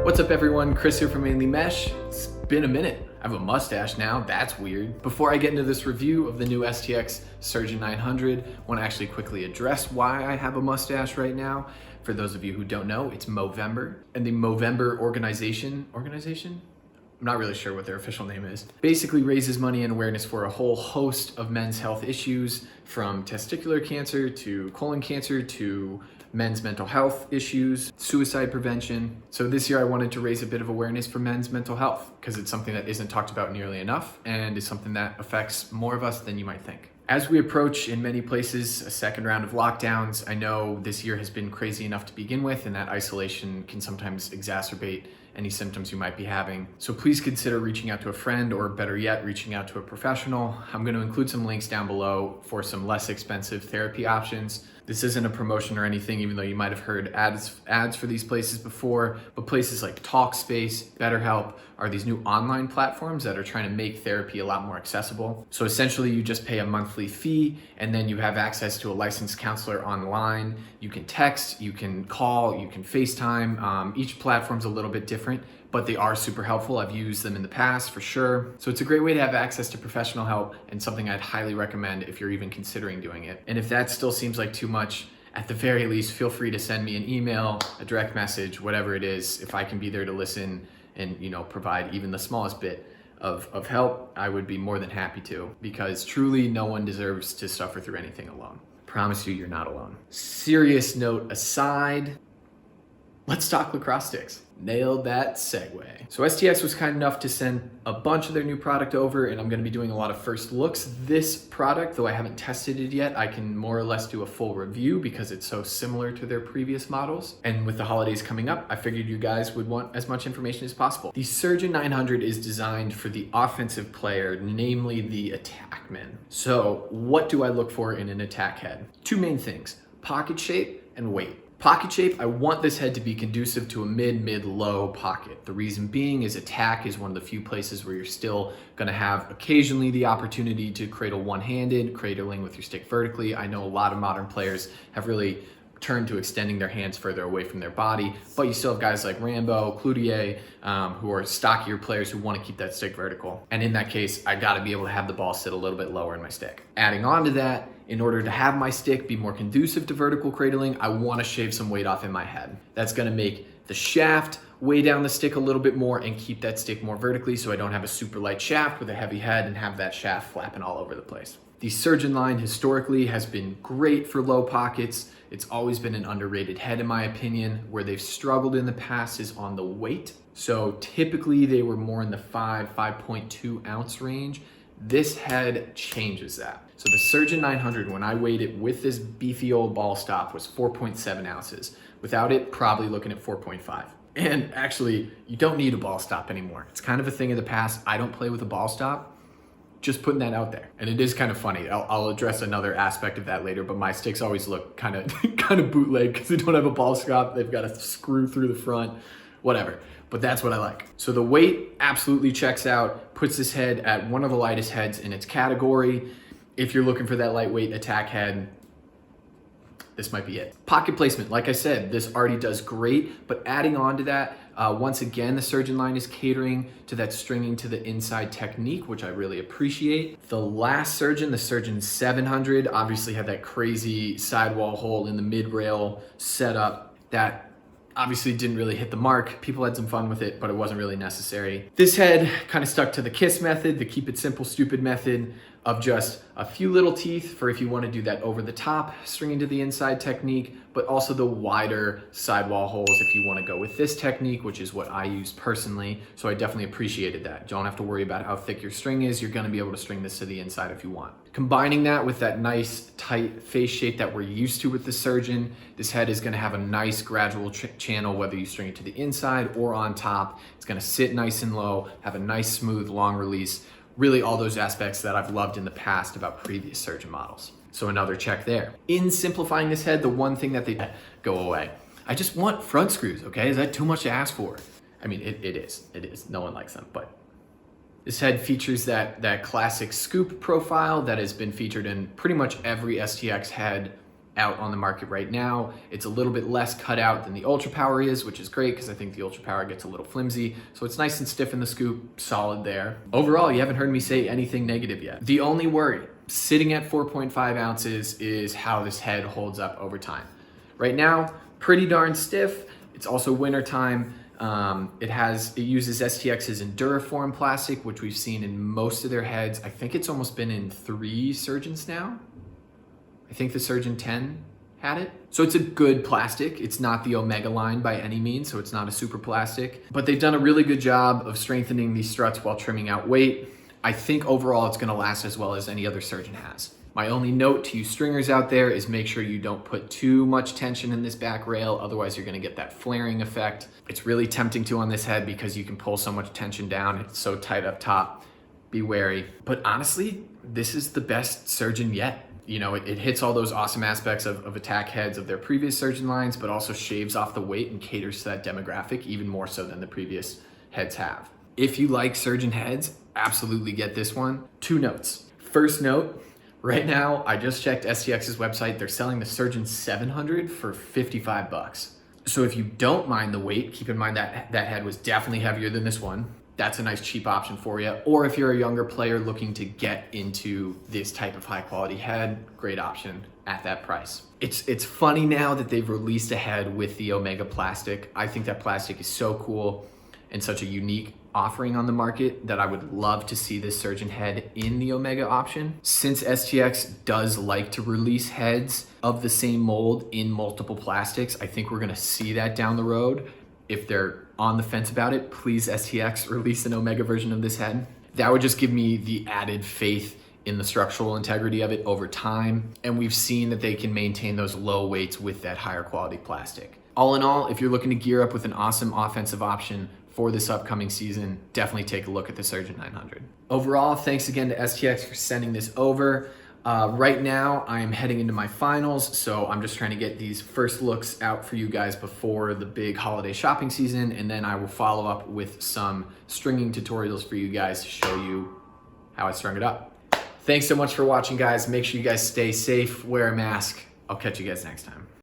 What's up everyone, Chris here from Mainely Mesh. It's been a minute. I have a mustache now, that's weird. Before I get into this review of the new STX Surgeon 900, I want to actually quickly address why I have a mustache right now. For those of you who don't know, it's Movember, and the Movember organization? I'm not really sure what their official name is. Basically raises money and awareness for a whole host of men's health issues, from testicular cancer to colon cancer to men's mental health issues, suicide prevention. So this year I wanted to raise a bit of awareness for men's mental health because it's something that isn't talked about nearly enough and is something that affects more of us than you might think. As we approach, in many places, a second round of lockdowns, I know this year has been crazy enough to begin with, and that isolation can sometimes exacerbate any symptoms you might be having. So please consider reaching out to a friend, or better yet, reaching out to a professional. I'm going to include some links down below for some less expensive therapy options. This isn't a promotion or anything, even though you might have heard ads for these places before, but places like Talkspace, BetterHelp are these new online platforms that are trying to make therapy a lot more accessible. So essentially you just pay a monthly fee and then you have access to a licensed counselor online. You can text, you can call, you can FaceTime. Each platform's a little bit different, but they are super helpful. I've used them in the past for sure. So it's a great way to have access to professional help and something I'd highly recommend if you're even considering doing it. And if that still seems like too much, at the very least, feel free to send me an email, a direct message, whatever it is. If I can be there to listen and provide even the smallest bit of help, I would be more than happy to, because truly no one deserves to suffer through anything alone. Promise you, you're not alone. Serious note aside, let's talk lacrosse sticks. Nailed that segue. So STX was kind enough to send a bunch of their new product over, and I'm gonna be doing a lot of first looks. This product, though I haven't tested it yet, I can more or less do a full review because it's so similar to their previous models. And with the holidays coming up, I figured you guys would want as much information as possible. The Surgeon 900 is designed for the offensive player, namely the attackman. So what do I look for in an attack head? Two main things: pocket shape and weight. Pocket shape, I want this head to be conducive to a mid-low pocket. The reason being is attack is one of the few places where you're still gonna have occasionally the opportunity to cradle one-handed, cradling with your stick vertically. I know a lot of modern players have really turned to extending their hands further away from their body, but you still have guys like Rambo, Cloutier, who are stockier players who want to keep that stick vertical. And in that case, I got to be able to have the ball sit a little bit lower in my stick. Adding on to that, in order to have my stick be more conducive to vertical cradling, I want to shave some weight off in my head. That's going to make the shaft weigh down the stick a little bit more and keep that stick more vertically, so I don't have a super light shaft with a heavy head and have that shaft flapping all over the place. The Surgeon line historically has been great for low pockets. It's always been an underrated head in my opinion. Where they've struggled in the past is on the weight. So typically they were more in the 5.2 ounce range. This head changes that. So the Surgeon 900, when I weighed it with this beefy old ball stop, was 4.7 ounces. Without it, probably looking at 4.5. And actually, you don't need a ball stop anymore. It's kind of a thing of the past. I don't play with a ball stop. Just putting that out there. And it is kind of funny. I'll address another aspect of that later, but my sticks always look kind of bootleg because they don't have a ball stop. They've got a screw through the front, whatever. But that's what I like. So the weight absolutely checks out, puts this head at one of the lightest heads in its category. If you're looking for that lightweight attack head, this might be it. Pocket placement, like I said, this already does great, but adding on to that, once again, the Surgeon line is catering to that stringing to the inside technique, which I really appreciate. The last Surgeon, the Surgeon 700, obviously had that crazy sidewall hole in the mid-rail setup that obviously didn't really hit the mark. People had some fun with it, but it wasn't really necessary. This head kind of stuck to the KISS method, the keep it simple, stupid method, of just a few little teeth for if you want to do that over the top stringing to the inside technique, but also the wider sidewall holes if you want to go with this technique, which is what I use personally. So I definitely appreciated that. Don't have to worry about how thick your string is. You're going to be able to string this to the inside if you want. Combining that with that nice tight face shape that we're used to with the Surgeon, this head is going to have a nice gradual channel, whether you string it to the inside or on top. It's going to sit nice and low, have a nice smooth long release. Really all those aspects that I've loved in the past about previous Surgeon models. So another check there. In simplifying this head, the one thing that they go away. I just want front screws, okay? Is that too much to ask for? I mean, it is. No one likes them, but this head features that classic scoop profile that has been featured in pretty much every STX head out on the market right now. It's a little bit less cut out than the Ultra Power is, which is great because I think the Ultra Power gets a little flimsy. So it's nice and stiff in the scoop, solid there. Overall, you haven't heard me say anything negative yet. The only worry, sitting at 4.5 ounces, is how this head holds up over time. Right now, pretty darn stiff. It's also winter time. It uses STX's Enduraform plastic, which we've seen in most of their heads. I think it's almost been in 3 Surgeons now. I think the Surgeon 10 had it. So it's a good plastic. It's not the Omega line by any means, so it's not a super plastic. But they've done a really good job of strengthening these struts while trimming out weight. I think overall it's gonna last as well as any other Surgeon has. My only note to you stringers out there is make sure you don't put too much tension in this back rail, otherwise you're gonna get that flaring effect. It's really tempting to on this head because you can pull so much tension down, it's so tight up top. Be wary. But honestly, this is the best Surgeon yet. You know, it hits all those awesome aspects of attack heads of their previous Surgeon lines, but also shaves off the weight and caters to that demographic even more so than the previous heads have. If you like Surgeon heads, absolutely get this one. 2 notes. First note, right now, I just checked STX's website. They're selling the Surgeon 700 for $55. So if you don't mind the weight, keep in mind that that head was definitely heavier than this one. That's a nice cheap option for you. Or if you're a younger player looking to get into this type of high quality head, great option at that price. It's funny now that they've released a head with the Omega plastic. I think that plastic is so cool and such a unique offering on the market that I would love to see this Surgeon head in the Omega option. Since STX does like to release heads of the same mold in multiple plastics, I think we're gonna see that down the road. If they're on the fence about it, please STX release an Omega version of this head. That would just give me the added faith in the structural integrity of it over time. And we've seen that they can maintain those low weights with that higher quality plastic. All in all, if you're looking to gear up with an awesome offensive option for this upcoming season, definitely take a look at the Surgeon 900. Overall, thanks again to STX for sending this over. Right now, I'm heading into my finals, so I'm just trying to get these first looks out for you guys before the big holiday shopping season, and then I will follow up with some stringing tutorials for you guys to show you how I strung it up. Thanks so much for watching, guys. Make sure you guys stay safe, wear a mask. I'll catch you guys next time.